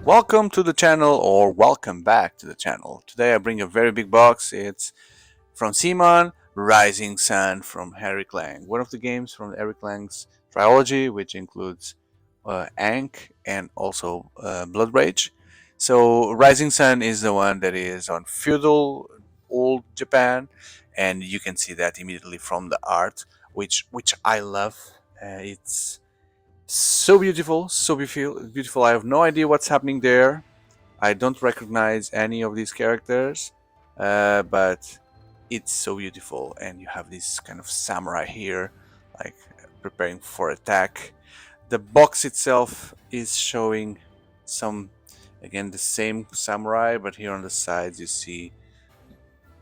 Welcome to the channel, or welcome back to the channel. Today I bring a very big box. It's from Cmon, Rising Sun from Eric Lang. One of the games from Eric Lang's trilogy, which includes Ankh and also Blood Rage. So Rising Sun is the one that is on feudal old Japan, and you can see that immediately from the art, which I love. It's so beautiful, so beautiful. I have no idea what's happening there. I don't recognize any of these characters, but it's so beautiful. And you have this kind of samurai here, like preparing for attack. The box itself is showing some, again, the same samurai, but here on the sides you see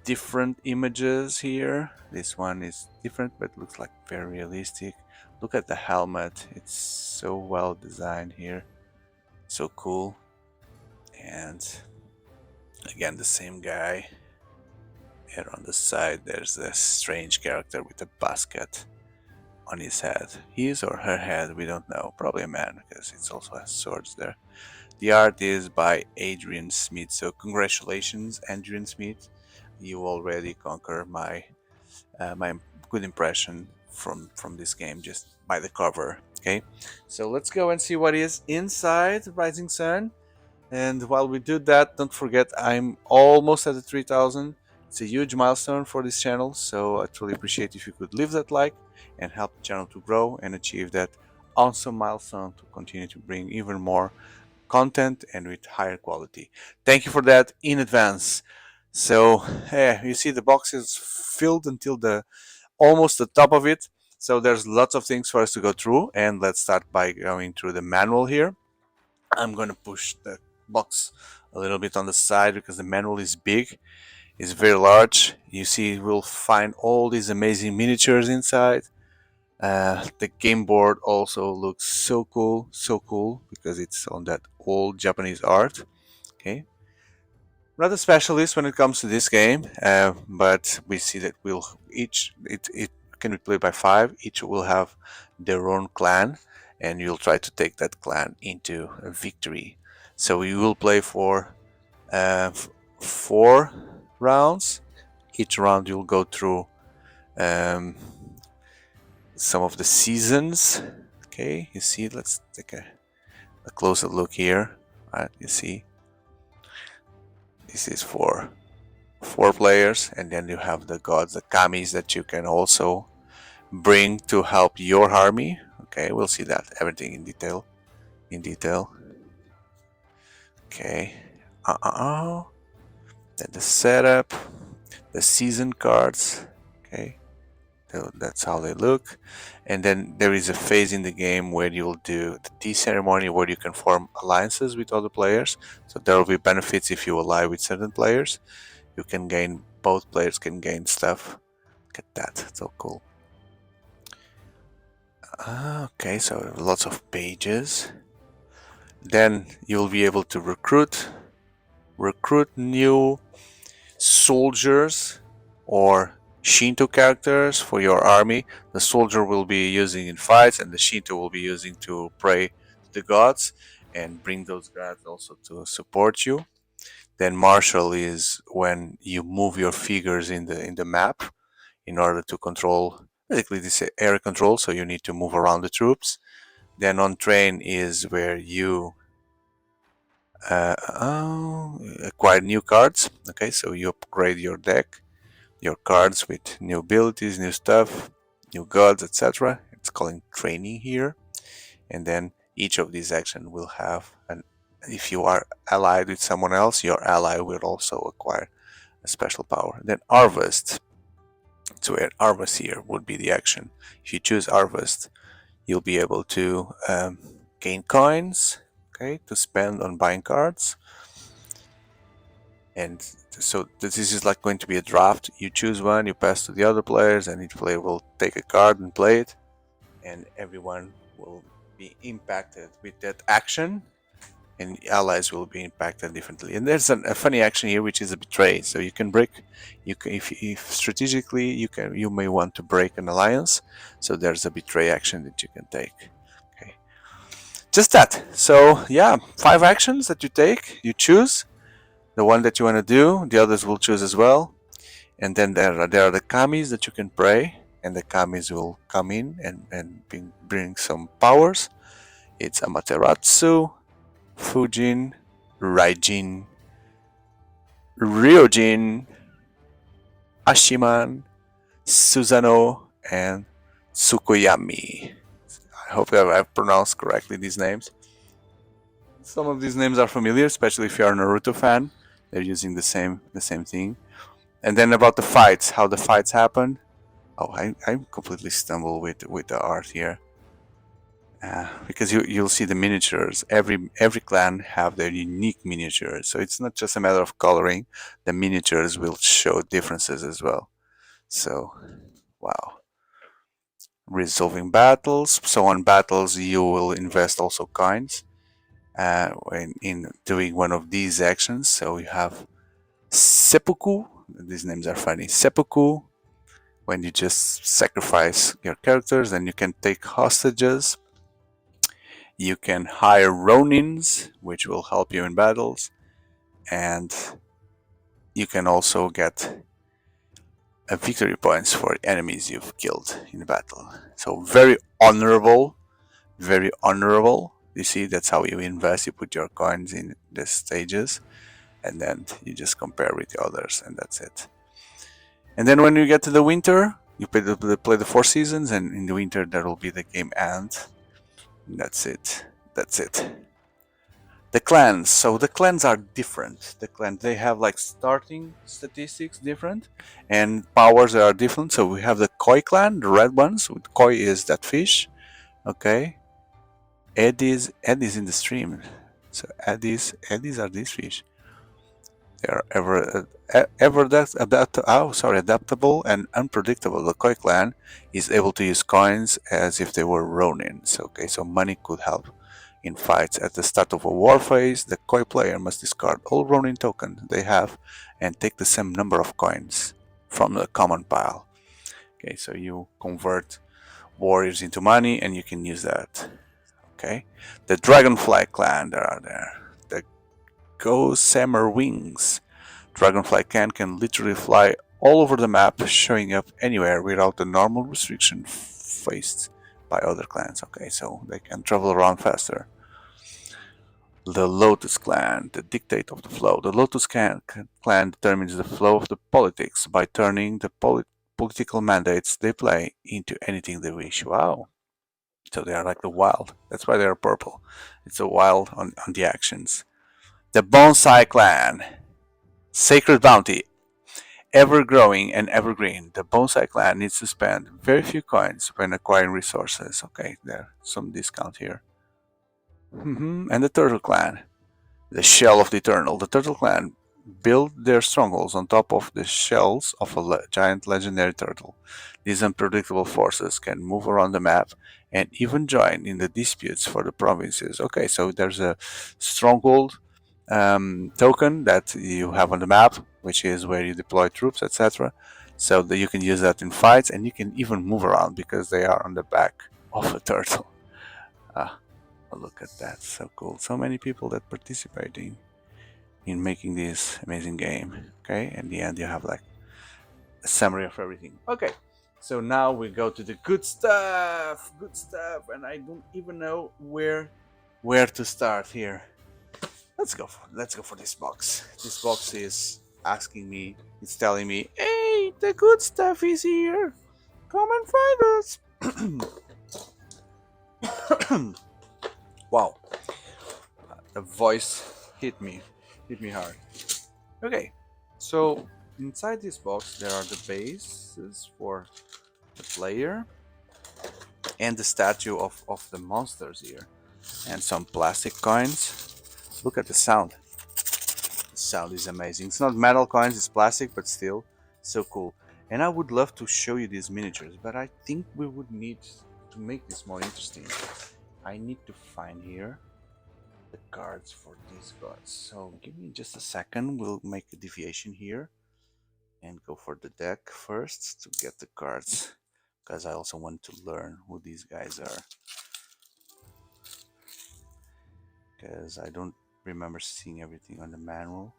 different images here. This one is different, but looks like very realistic. Look at the helmet, it's so well designed here, so cool. And again, the same guy. Here on the side, there's a strange character with a basket on his head. His or her head, we don't know. Probably a man, because it also has swords there. The art is by Adrian Smith. So congratulations, Adrian Smith. You already conquered my good impression from this game just by the cover. Okay, so let's go and see what is inside Rising Sun. And while we do that, don't forget I'm almost at the 3000. It's a huge milestone for this channel, so I'd really appreciate if you could leave that like and help the channel to grow and achieve that awesome milestone to continue to bring even more content and with higher quality. Thank you for that in advance. So you see the box is filled until the almost the top of it. So there's lots of things for us to go through, and let's start by going through the manual here. I'm going to push the box a little bit on the side because the manual is big, it's very large. You see, we'll find all these amazing miniatures inside. The game board also looks so cool because it's on that old Japanese art. Okay, not a specialist when it comes to this game, but we see that we'll each it can be played by 5. Each will have their own clan, and you'll try to take that clan into a victory. So we will play for 4 rounds. Each round you'll go through some of the seasons. Okay, you see, let's take a closer look here. Right, you see, this is for 4 players, and then you have the gods, the kamis, that you can also bring to help your army. Okay, we'll see that everything in detail. Okay. Then the setup, the season cards. Okay, so that's how they look. And then there is a phase in the game where you'll do the tea ceremony, where you can form alliances with other players. So there will be benefits if you ally with certain players. You can gain, both players can gain stuff. Look at that, so cool. Okay, so lots of pages. Then you'll be able to recruit new soldiers or Shinto characters for your army. The soldier will be using in fights, and the Shinto will be using to pray to the gods and bring those gods also to support you. Then martial is when you move your figures in the map in order to control, basically this area control, so you need to move around the troops. Then on train is where you acquire new cards. Okay, so you upgrade your deck, your cards with new abilities, new stuff, new gods, etc. It's calling training here. And then each of these actions will have an, if you are allied with someone else, your ally will also acquire a special power. Then harvest. So harvest here would be the action. If you choose harvest, you'll be able to gain coins, okay, to spend on buying cards. And so this is like going to be a draft. You choose one, you pass to the other players, and each player will take a card and play it, and everyone will be impacted with that action, and allies will be impacted differently. And there's a funny action here, which is a betray. So you can break, if strategically you may want to break an alliance. So there's a betray action that you can take. Okay. just that. So yeah, 5 actions that you take. You choose the one that you want to do. The others will choose as well. And then there are the kamis that you can pray, and the kamis will come in and bring some powers. It's Amaterasu, Fujin, Raijin, Ryojin, Ashiman, Susano, and Tsukuyomi. I hope I've pronounced correctly these names. Some of these names are familiar, especially if you are a Naruto fan. They're using the same thing. And then about the fights, how the fights happen. Oh, I completely stumble with the art here. Because you'll see the miniatures. Every clan have their unique miniatures, so it's not just a matter of coloring. The miniatures will show differences as well. So, wow. Resolving battles. So on battles, you will invest also coins in doing one of these actions. So you have seppuku. These names are funny. Seppuku, when you just sacrifice your characters, then you can take hostages. You can hire ronins, which will help you in battles, and you can also get victory points for enemies you've killed in battle. So very honorable, very honorable. You see, that's how you invest. You put your coins in the stages, and then you just compare with the others, and that's it. And then when you get to the winter, you play the 4 seasons, and in the winter there will be the game end. And that's it. That's it. The clans. So the clans are different. The clans, they have like starting statistics different, and powers that are different. So we have the koi clan, the red ones. Koi is that fish. Okay. Eddies in the stream. So eddies are these fish. They are adaptable and unpredictable. The koi clan is able to use coins as if they were ronins. Okay, so money could help in fights. At the start of a war phase, the koi player must discard all ronin tokens they have and take the same number of coins from the common pile. Okay, so you convert warriors into money and you can use that. Okay, the dragonfly clan, there are there. The gossamer wings. Dragonfly can literally fly all over the map, showing up anywhere without the normal restriction faced by other clans. Okay, so they can travel around faster. The Lotus Clan, the dictate of the flow. The Lotus Clan determines the flow of the politics by turning the political mandates they play into anything they wish. Wow. So they are like the wild. That's why they are purple. It's a wild on the actions. The Bonsai Clan. Sacred Bounty. Ever growing and evergreen, the Bonsai Clan needs to spend very few coins when acquiring resources. Okay, there's some discount here. And the Turtle Clan. The Shell of the Eternal. The Turtle Clan build their strongholds on top of the shells of a giant legendary turtle. These unpredictable forces can move around the map and even join in the disputes for the provinces. Okay, so there's a stronghold token that you have on the map, which is where you deploy troops, etc. So that you can use that in fights, and you can even move around because they are on the back of a turtle. Ah, look at that, so cool. So many people that participating in making this amazing game. Okay, in the end you have like a summary of everything. Okay, so now we go to the good stuff, and I don't even know where to start here. Let's go for this box. This box is asking me, it's telling me, hey, the good stuff is here. Come and find us. Wow, the voice hit me hard. Okay, so inside this box there are the bases for the player and the statue of the monsters here, and some plastic coins. Look at the sound. The sound is amazing. It's not metal coins, it's plastic, but still so cool. And I would love to show you these miniatures, but I think we would need to make this more interesting. I need to find here the cards for these gods. So give me just a second. We'll make a deviation here and go for the deck first to get the cards, because I also want to learn who these guys are. because I don't remember seeing everything on the manual.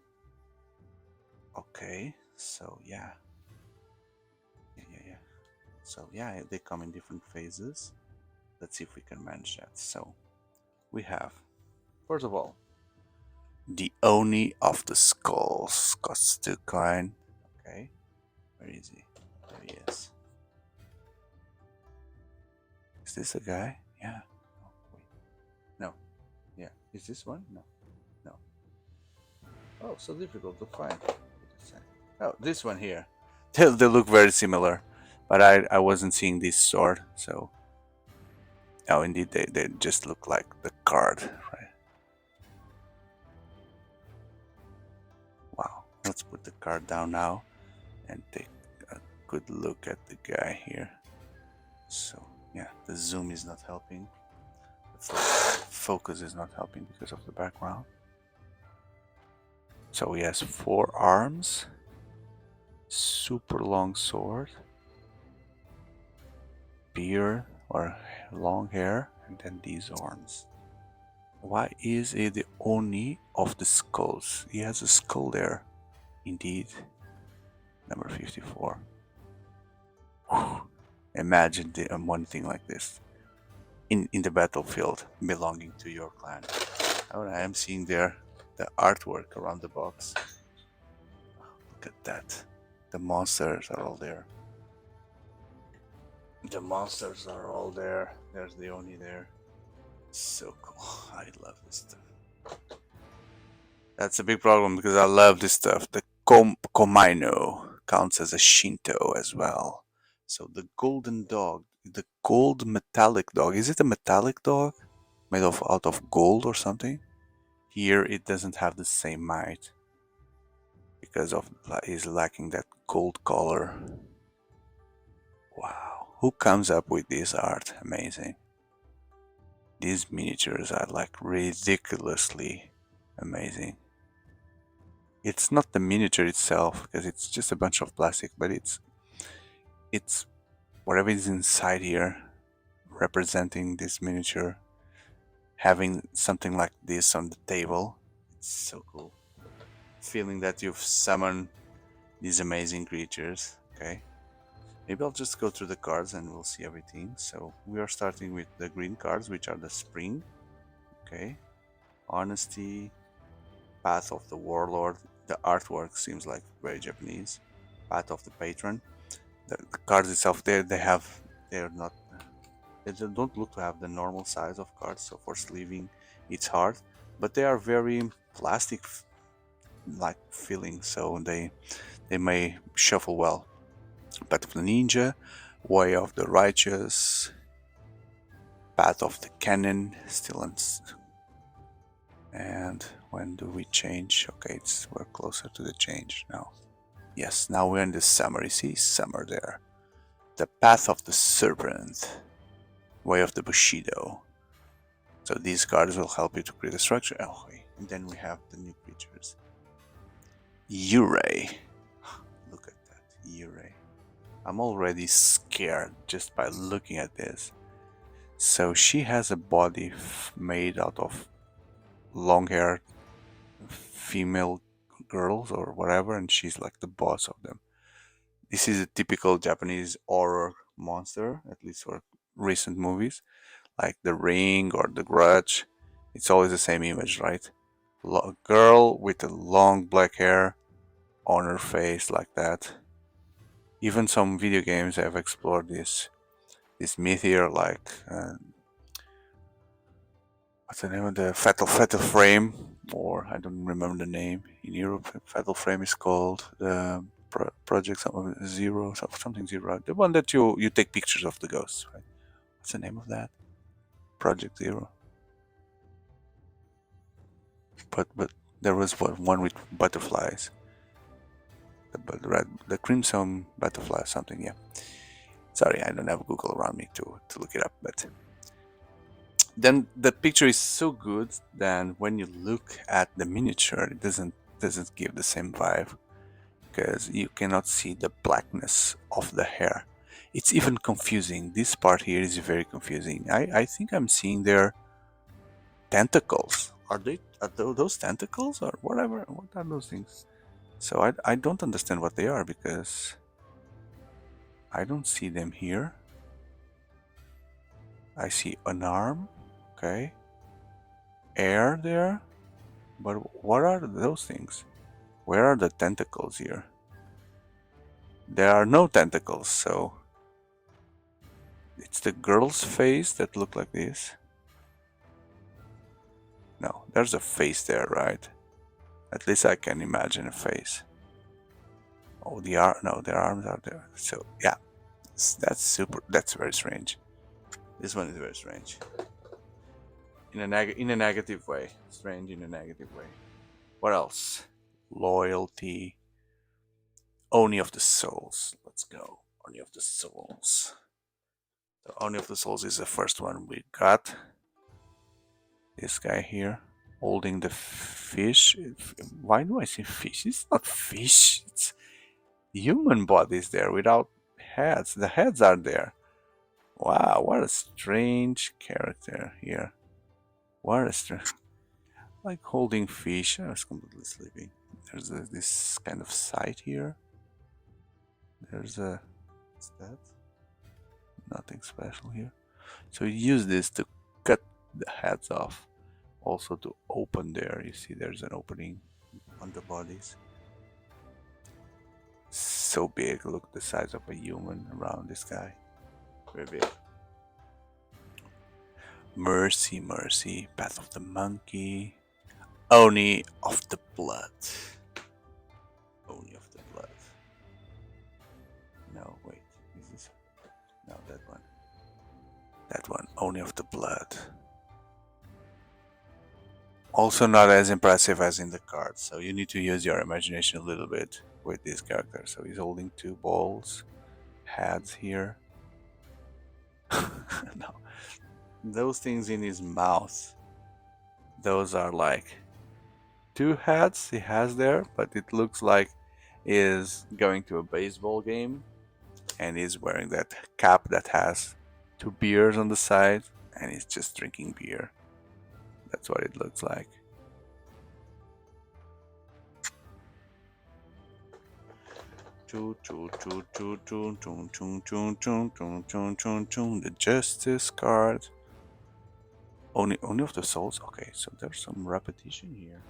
Okay, so yeah. Yeah. So yeah, they come in different phases. Let's see if we can manage that. So we have, first of all, the Oni of the Skulls. Costs 2 coin. Okay, where is he? There he is. Is this a guy? Yeah. Oh, wait. No. Yeah. Is this one? No. No. Oh, so difficult to find. Oh, this one here. They look very similar, but I wasn't seeing this sword, so. Oh, indeed, they just look like the card, right? Wow. Let's put the card down now and take a good look at the guy here. So, yeah, the zoom is not helping. The focus is not helping because of the background. So he has 4 arms, super long sword, beard or long hair, and then these arms. Why is he the Oni of the skulls? He has a skull there. Indeed. Number 54. Whew. Imagine one thing like this in the battlefield belonging to your clan. Oh, I am seeing there the artwork around the box. Look at that. The monsters are all there. The monsters are all there. There's the Oni there. So cool. I love this stuff. That's a big problem because I love this stuff. The Komaino counts as a Shinto as well. So the golden dog, the gold metallic dog. Is it a metallic dog made out of gold or something? Here it doesn't have the same might because of is lacking that gold color. Wow, who comes up with this art? Amazing. These miniatures are like ridiculously amazing. It's not the miniature itself because it's just a bunch of plastic, but it's whatever is inside here representing this miniature, having something like this on the table. It's so cool. Feeling that you've summoned these amazing creatures. Okay, maybe I'll just go through the cards and we'll see everything. So we are starting with the green cards, which are the spring. Okay, honesty, path of the warlord. The artwork seems like very Japanese. Path of the patron. The cards itself, they're not, they don't look to have the normal size of cards. So for sleeving, it's hard, but they are very plastic like feeling, so they may shuffle well. Path of the ninja, way of the righteous, path of the cannon, still and when do we change? Okay, we're closer to the change now. Yes, now we're in the summer. You see summer there. The path of the serpent, way of the bushido. So these cards will help you to create a structure. Oh, and then we have the new creatures. Yurei. Look at that, Yurei. I'm already scared just by looking at this. So she has a body made out of long-haired female girls or whatever, and she's like the boss of them. This is a typical Japanese horror monster, at least for recent movies, like The Ring or The Grudge. It's always the same image, right? A girl with a long black hair on her face like that. Even some video games have explored this myth here, like what's the name of the Fatal Frame, or I don't remember the name. In Europe, Fatal Frame is called the Project Zero, something Zero. The one that you take pictures of the ghosts, right? What's the name of that? Project Zero. But there was one with butterflies. The crimson butterfly, something. Yeah. Sorry, I don't have Google around me to look it up, but then the picture is so good that when you look at the miniature, it doesn't give the same vibe because you cannot see the blackness of the hair. It's even confusing. This part here is very confusing. I think I'm seeing their tentacles. those tentacles or whatever? What are those things? So I don't understand what they are because I don't see them here. I see an arm, okay, air there, but what are those things? Where are the tentacles here? There are no tentacles, so it's the girl's face that look like this. No, there's a face there, right? At least I can imagine a face. Oh, no, their arms are there. So yeah, that's super. That's very strange. This one is very strange. In a negative way. Strange in a negative way. What else? Loyalty. Oni of the Souls. Let's go. Oni of the Souls. The Oni of the Souls is the first one we got. This guy here holding the fish. Why do I see fish? It's not fish. It's human bodies there without heads. The heads are there. Wow, what a strange character here. What a strange. Like holding fish. I was completely sleeping. There's this kind of sight here. There's a. What's that? Nothing special here. So you use this to cut the heads off. Also to open there. You see there's an opening on the bodies. So big. Look the size of a human around this guy. Very big. Mercy, mercy. Path of the monkey. Oni of the blood. Oni of the blood. No, wait. Is this? No, that one. That one. Oni of the blood. Also not as impressive as in the cards, so you need to use your imagination a little bit with this character. So he's holding two balls, heads here. No, those things in his mouth, those are like two heads he has there, but it looks like is going to a baseball game and he's wearing that cap that has two beers on the side and he's just drinking beer. That's what it looks like. The Justice card. Only of the Souls? Okay, so there's some repetition here.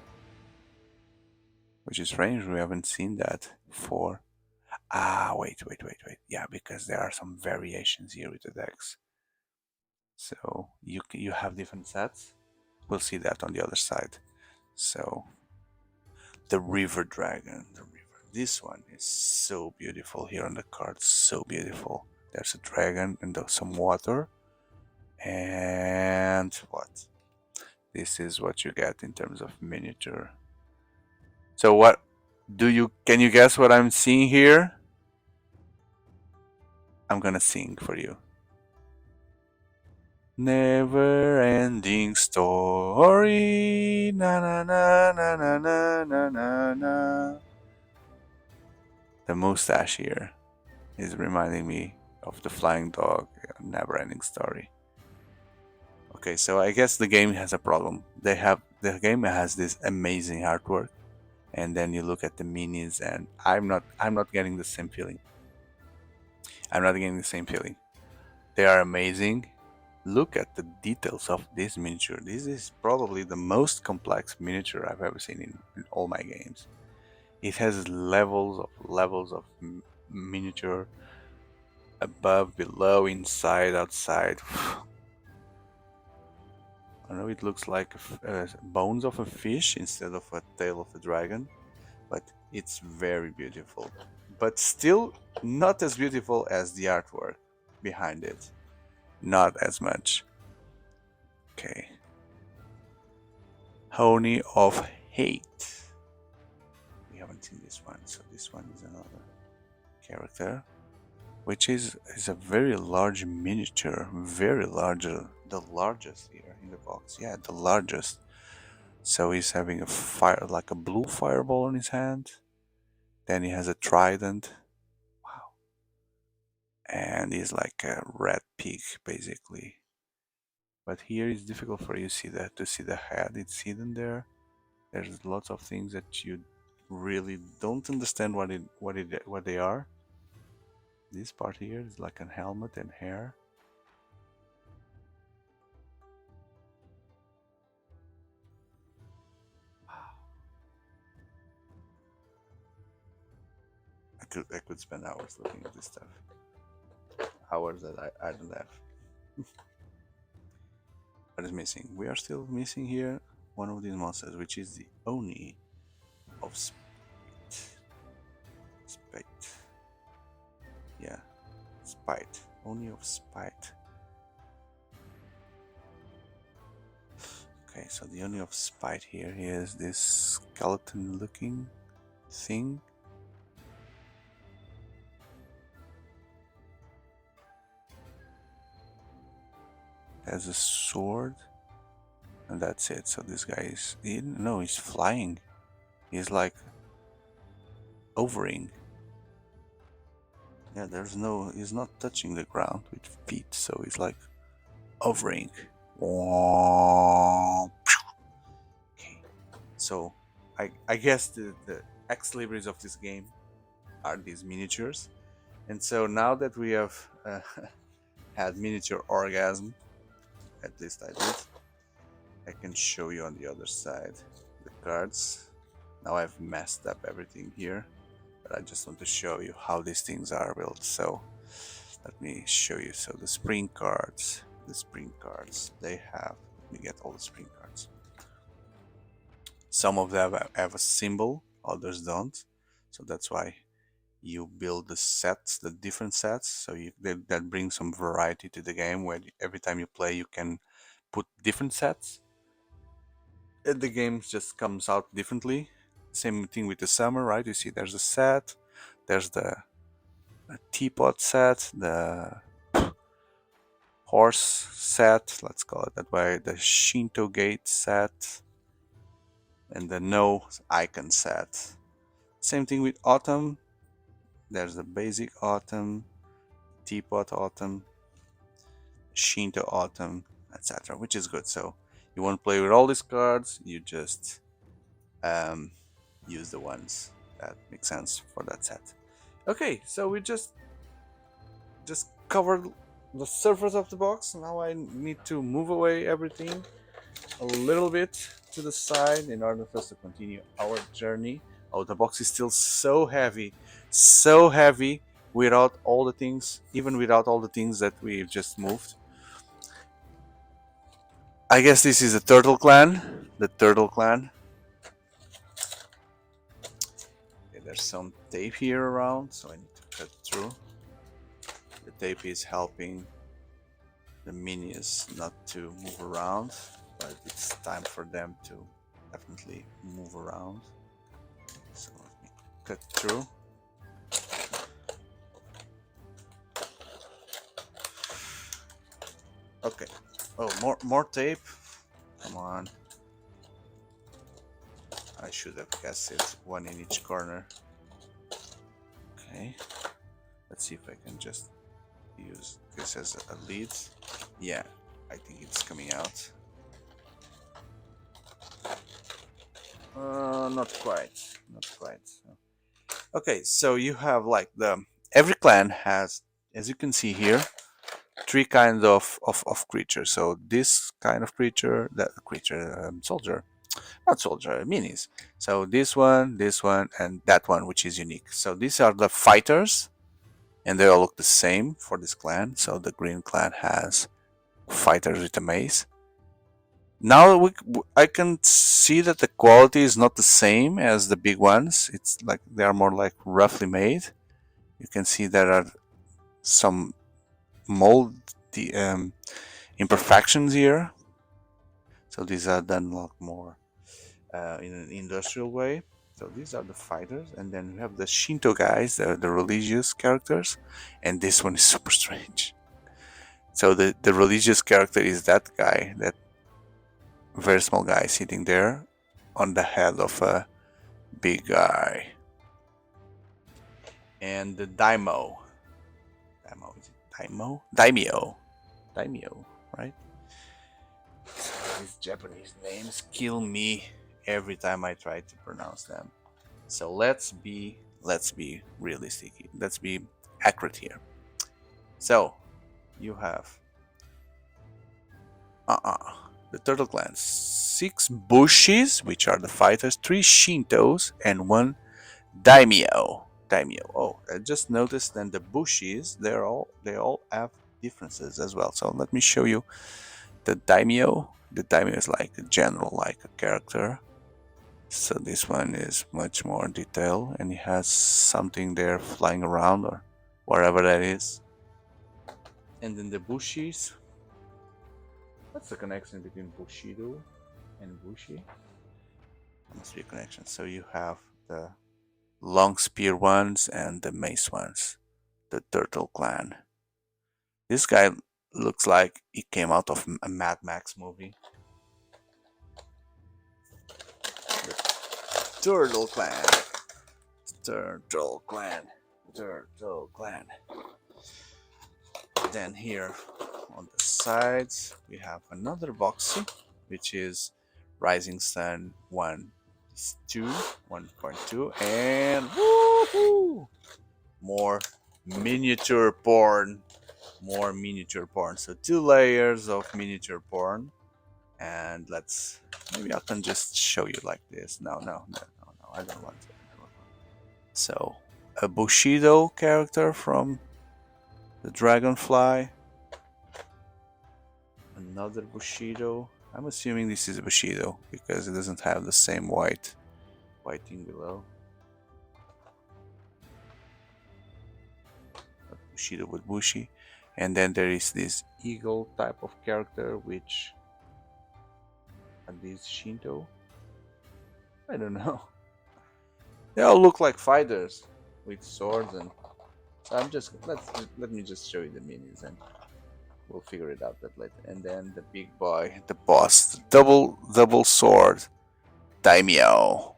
Which is strange, we haven't seen that before. Ah, wait. Yeah, because there are some variations here with the decks. So you have different sets. We'll see that on the other side. So the River Dragon, the river. This one is so beautiful here on the card. So beautiful. There's a dragon and some water. And what? This is what you get in terms of miniature. So what can you guess what I'm seeing here? I'm gonna sing for you. Never ending story. Na na na na na na na na na. The mustache here is reminding me of the flying dog, never ending story. Okay, so I guess the game has a problem. The game has this amazing artwork, and then you look at the minis, and I'm not getting the same feeling. I'm not getting the same feeling. They are amazing. Look at the details of this miniature. This is probably the most complex miniature I've ever seen in all my games. It has levels of miniature above, below, inside, outside. I know it looks like bones of a fish instead of a tail of a dragon, but it's very beautiful. But still not as beautiful as the artwork behind it. Not as much. Okay. Honey of Hate. We haven't seen this one, so this one is another character, which is a very large miniature, very large, the largest here in the box. Yeah, the largest. So he's having a fire, like a blue fireball in his hand. Then he has a trident. Wow. And he's like a red pig, basically. But here it's difficult for you to see the head. It's hidden there. There's lots of things that you really don't understand what they are. This part here is like a helmet and hair. I could spend hours looking at this stuff. Hours that I don't have. What is missing? We are still missing here one of these monsters, which is the Oni of Spite. Spite. Yeah, Spite. Oni of Spite. Okay, so the Oni of Spite here is this skeleton looking thing. Has a sword, and that's it. So this guy is no, he's flying. He's like hovering. Yeah, he's not touching the ground with feet, so he's like hovering. Okay, so I guess the ex-libris of this game are these miniatures, and so now that we have had miniature orgasm, at least I did, I can show you on the other side the cards. Now I've messed up everything here, but I just want to show you how these things are built. So let me show you. So the spring cards, they have, let me get all the spring cards. Some of them have a symbol, others don't. So that's why you build the sets, the different sets. So that brings some variety to the game, where every time you play you can put different sets. And the game just comes out differently. Same thing with the summer, right? You see there's a set, there's the teapot set, the horse set, let's call it that way, the Shinto gate set, and the no icon set. Same thing with autumn. There's the basic autumn, teapot autumn, Shinto autumn, etc., which is good. So you want to play with all these cards, you just use the ones that make sense for that set. Okay, so we just covered the surface of the box. Now I need to move away everything a little bit to the side in order for us to continue our journey. Oh, the box is still so heavy without all the things, even without all the things that we've just moved. I guess this is a turtle clan. The turtle clan. Okay, there's some tape here around, so I need to cut through. The tape is helping the minions not to move around, but it's time for them to definitely move around. So let me cut through. Okay. Oh, more tape. Come on. I should have guessed it. One in each corner. Okay. Let's see if I can just use this as a lead. Yeah, I think it's coming out. Not quite. Not quite. Okay, so you have like every clan has, as you can see here, three kinds of creatures. So this kind of creature, that creature, soldier, not soldier, minis. So this one, and that one, which is unique. So these are the fighters, and they all look the same for this clan. So the green clan has fighters with a mace. Now I can see that the quality is not the same as the big ones. It's like they are more like roughly made. You can see there are some mold imperfections here. So these are done a lot more in an industrial way. So these are the fighters, and then we have the Shinto guys, the religious characters, and this one is super strange. So the religious character is that guy, that very small guy sitting there on the head of a big guy. And the daimyo, is it daimyo? Daimyo, right? These Japanese names kill me every time I try to pronounce them. So let's be realistic. Let's be accurate here. So you have the Turtle Clan, six Bushis, which are the fighters, three Shintos, and one Daimyo. Daimyo. Oh, I just noticed then the Bushis, they all have differences as well. So let me show you the Daimyo. The Daimyo is like a general, like a character. So this one is much more detailed, and it has something there flying around or whatever that is. And then the Bushis. What's the connection between Bushido and Bushi? There must be a connection. So you have the long spear ones and the mace ones. The Turtle Clan. This guy looks like he came out of a Mad Max movie. The Turtle Clan. Turtle Clan. Turtle Clan. Then here on the sides we have another boxy, which is Rising Sun 1 2 1.2, and woohoo! More miniature porn. More miniature porn. So 2 layers of miniature porn. And let's, maybe I can just show you like this. No, I don't want to. So a Bushido character from the Dragonfly. Another Bushido. I'm assuming this is a Bushido because it doesn't have the same white thing below. Bushido with Bushi. And then there is this eagle type of character, which are these Shinto? I don't know. They all look like fighters with swords, and so let me just show you the minis, and we'll figure it out that later. And then the big boy, the boss, the double sword, Daimyo.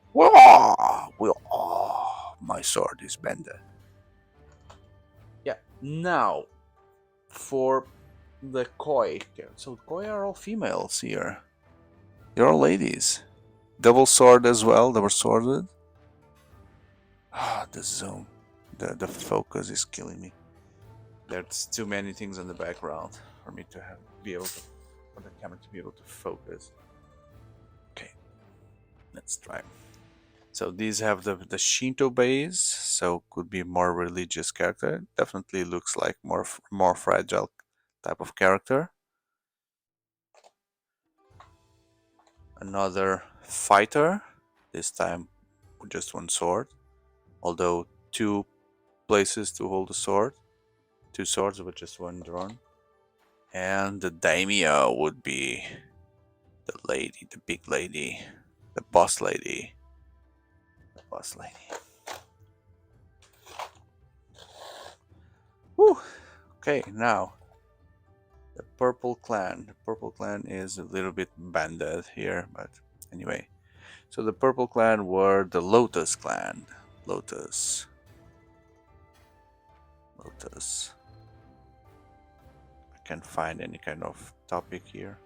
My sword is bended. Yeah. Now, for the koi. So koi are all females here. They're all ladies. Double sword as well. Double sworded. The zoom, the focus is killing me. There's too many things in the background for me to be able to, for the camera to be able to focus. Okay, let's try. So these have the Shinto base, so could be more religious character. Definitely looks like more fragile type of character. Another fighter, this time with just one sword, although two places to hold the sword. Two swords with just one drawn. And the daimyo would be the lady, the big lady, the boss lady. The boss lady. Whew. Okay, now the purple clan. The purple clan is a little bit banded here, but anyway. So the purple clan were the Lotus clan. Lotus. Lotus. I can't find any kind of topic here.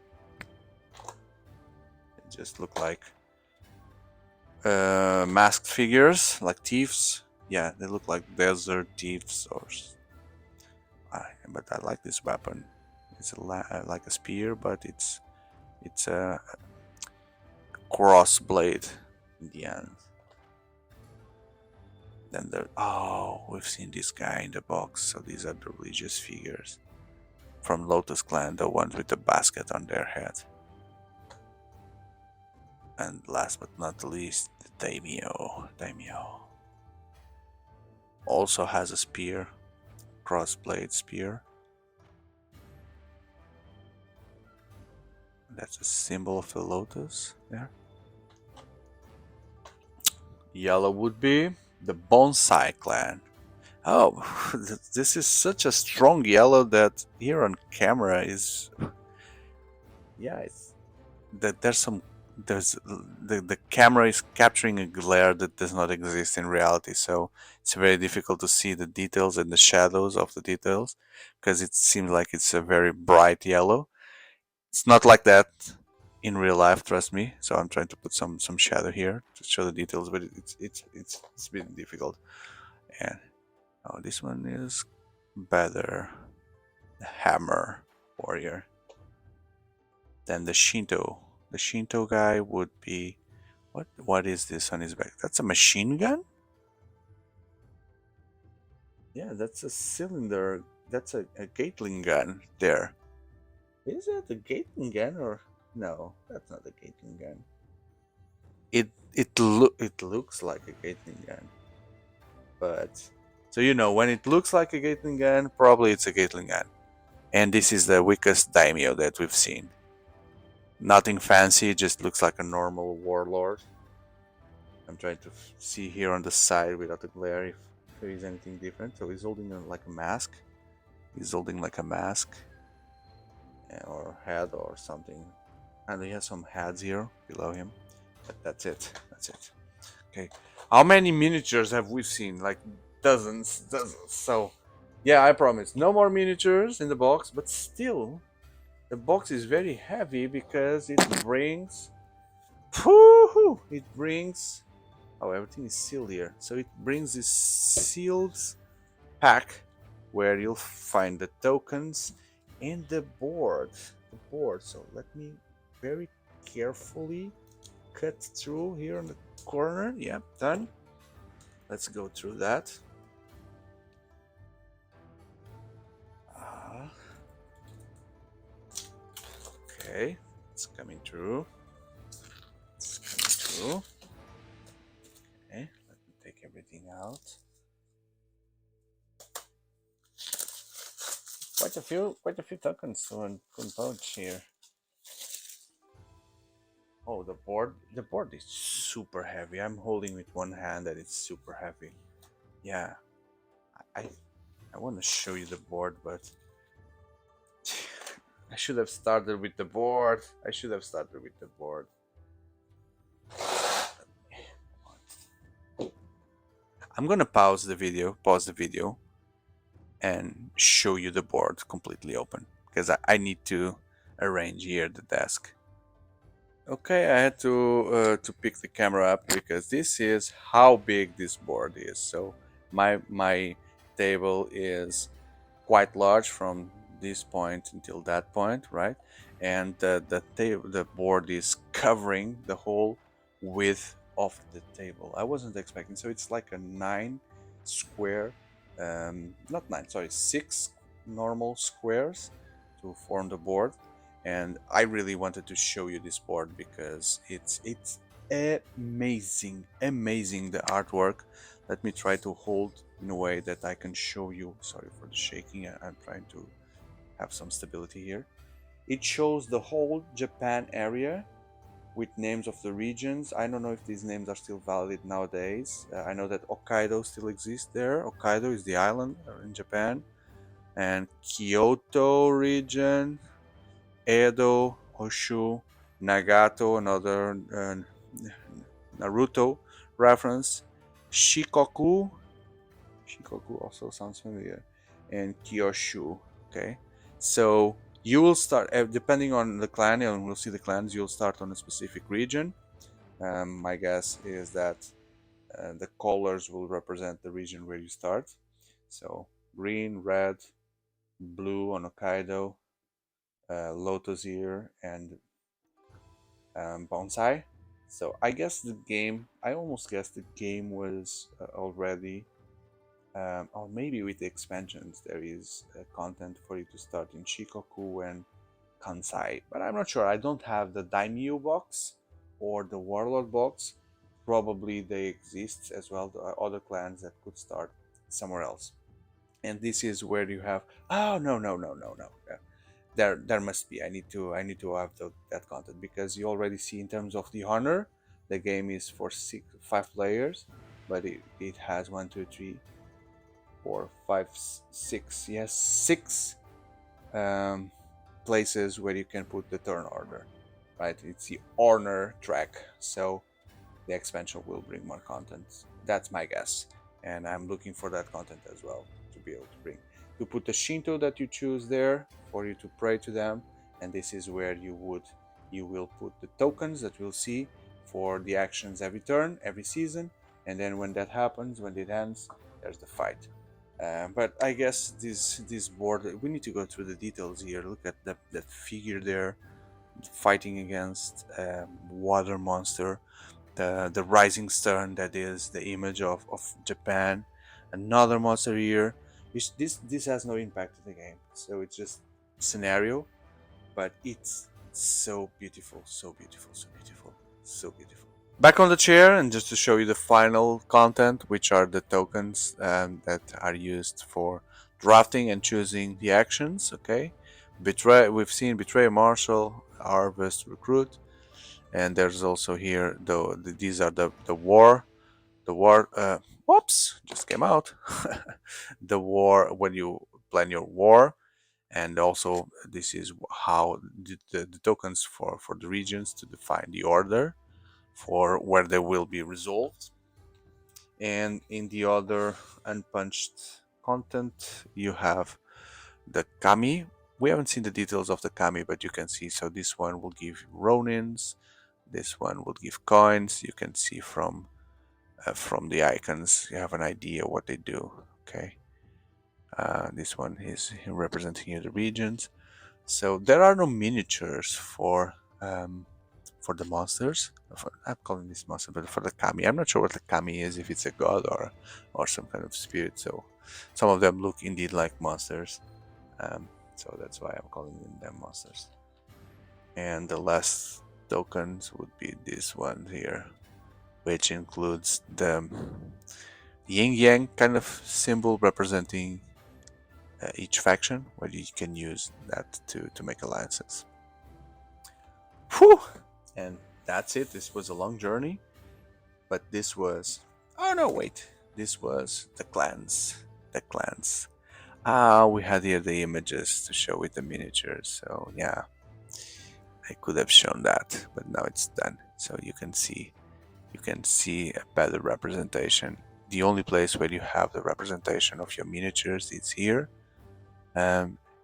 It just look like masked figures, like thieves. Yeah, they look like desert thieves, but I like this weapon. It's like a spear, but it's a cross blade in the end. Then we've seen this guy in the box. So these are the religious figures from Lotus Clan, the ones with the basket on their head. And last but not least, the daimyo. Daimyo also has a spear, crossblade spear. That's a symbol of the lotus there. Yellow would be the Bonsai clan. Oh, this is such a strong yellow that here on camera is, yeah, it's that there's the camera is capturing a glare that does not exist in reality, so it's very difficult to see the details and the shadows of the details because it seems like it's a very bright yellow. It's not like that in real life, trust me. So I'm trying to put some shadow here to show the details, but it's a bit difficult. And oh, this one is better. The hammer warrior. Then the Shinto. The Shinto guy would be what is this on his back? That's a machine gun? Yeah, that's a cylinder. That's a Gatling gun there. Is that a Gatling gun or no? That's not a Gatling gun. It looks like a Gatling gun, but so you know when it looks like a Gatling gun, probably it's a Gatling gun. And this is the weakest daimyo that we've seen. Nothing fancy, just looks like a normal warlord. I'm trying to see here on the side without the glare if there is anything different. So he's holding like a mask. He's holding like a mask or head or something. And he has some heads here below him. But that's it. That's it. Okay. How many miniatures have we seen? Like dozens, dozens. So yeah, I promise. No more miniatures in the box, but still the box is very heavy because it brings it brings oh, everything is sealed here. So it brings this sealed pack where you'll find the tokens and the board. The board. So let me very carefully cut through here on the corner. Yep, done. Let's go through that. Okay, it's coming through. It's coming through. Okay, let me take everything out. Quite a few tokens to unpunch here. Oh, the board is super heavy. I'm holding with one hand and it's super heavy. Yeah, I I want to show you the board, but I should have started with the board. I should have started with the board. I'm gonna pause the video, and show you the board completely open because I need to arrange here the desk. Okay, I had to pick the camera up because this is how big this board is. So my table is quite large from this point until that point, right? And the board is covering the whole width of the table. I wasn't expecting, so it's like a 9 square, not nine, sorry, 6 normal squares to form the board. And I really wanted to show you this board because it's amazing, amazing the artwork. Let me try to hold in a way that I can show you. Sorry for the shaking. I'm trying to have some stability here. It shows the whole Japan area with names of the regions. I don't know if these names are still valid nowadays. I know that Hokkaido still exists there. Hokkaido is the island in Japan, and Kyoto region, Edo, Honshu, Nagato, another Naruto reference, Shikoku, Shikoku also sounds familiar, and Kyushu. Okay, so you will start depending on the clan, and we'll see the clans. You'll start on a specific region. My guess is that the colors will represent the region where you start. So green, red, blue on Hokkaido, Lotus Ear, and Bonsai. So I guess the game, I almost guessed the game was already, or maybe with the expansions, there is content for you to start in Shikoku and Kansai, but I'm not sure. I don't have the Daimyo box or the Warlord box. Probably they exist as well, the other clans that could start somewhere else. And this is where you have, oh, no. There must be. I need to have that content because you already see in terms of the honor, the game is for 5 players, but it has 1, 2, 3, 4, 5, 6. Yes, 6 um, places where you can put the turn order, right? It's the honor track. So the expansion will bring more content. That's my guess, and I'm looking for that content as well to be able to bring. To put the Shinto that you choose there for you to pray to them, and this is where you would You will put the tokens that we'll see for the actions every turn, every season, and then when that happens, when it ends, there's the fight. But I guess this board, we need to go through the details here. Look at that figure there, fighting against water monster, the rising stern, that is the image of Japan, another monster here. This has no impact to the game, so it's just scenario, but it's so beautiful, so beautiful, so beautiful, so beautiful. Back on the chair, and just to show you the final content, which are the tokens that are used for drafting and choosing the actions. Okay, betray. We've seen betray, marshal, harvest, recruit, and there's also here these are the war. Whoops, just came out. The war, when you plan your war, and also this is how the tokens for the regions to define the order for where they will be resolved. And in the other unpunched content, you have the kami. We haven't seen the details of the kami, but you can see. So this one will give ronins, this one will give coins. You can see from the icons, you have an idea what they do. Okay, this one is representing here the regions. So there are no miniatures for the monsters. I'm calling this monster, but for the kami, I'm not sure what the kami is, if it's a god or some kind of spirit. So some of them look indeed like monsters. So that's why I'm calling them monsters. And the last tokens would be this one here, which includes the yin yang kind of symbol representing each faction, where you can use that to make alliances. Whew! And that's it. This was a long journey, but this was. Oh no, wait. This was the clans. The clans. We had here the images to show with the miniatures. So yeah, I could have shown that, but now it's done. So you can see a better representation. The only place where you have the representation of your miniatures is here.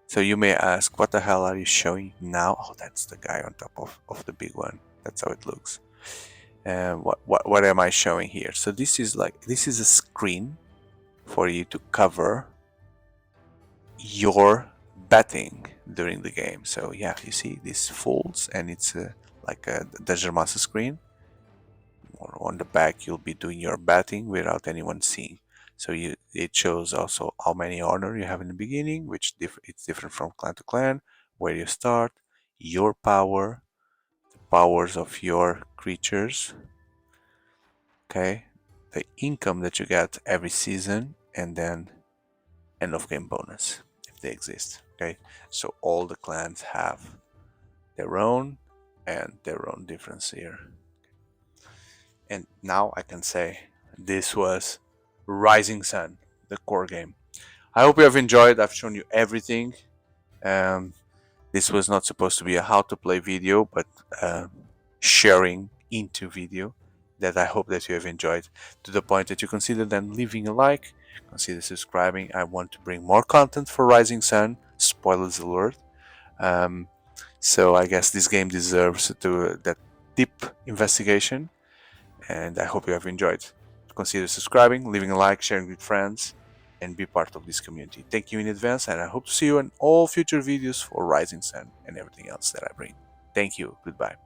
So you may ask, what the hell are you showing now? Oh, that's the guy on top of the big one. That's how it looks. What am I showing here? So this is a screen for you to cover your betting during the game. So yeah, you see this folds, and it's like a Desert Master screen. On the back, you'll be doing your betting without anyone seeing. So it shows also how many honor you have in the beginning, which it's different from clan to clan, where you start, your power, the powers of your creatures, okay, the income that you get every season, and then end of game bonus if they exist. Okay, so all the clans have their own and their own difference here. And now I can say this was Rising Sun, the core game. I hope you have enjoyed. I've shown you everything. Um, this was not supposed to be a how to play video, but sharing into video that I hope that you have enjoyed, to the point that you consider then leaving a like, consider subscribing. I want to bring more content for Rising Sun. Spoilers alert. Um, so I guess this game deserves that deep investigation, and I hope you have enjoyed. Consider subscribing, leaving a like, sharing with friends, and be part of this community. Thank you in advance, and I hope to see you in all future videos for Rising Sun and everything else that I bring. Thank you. Goodbye.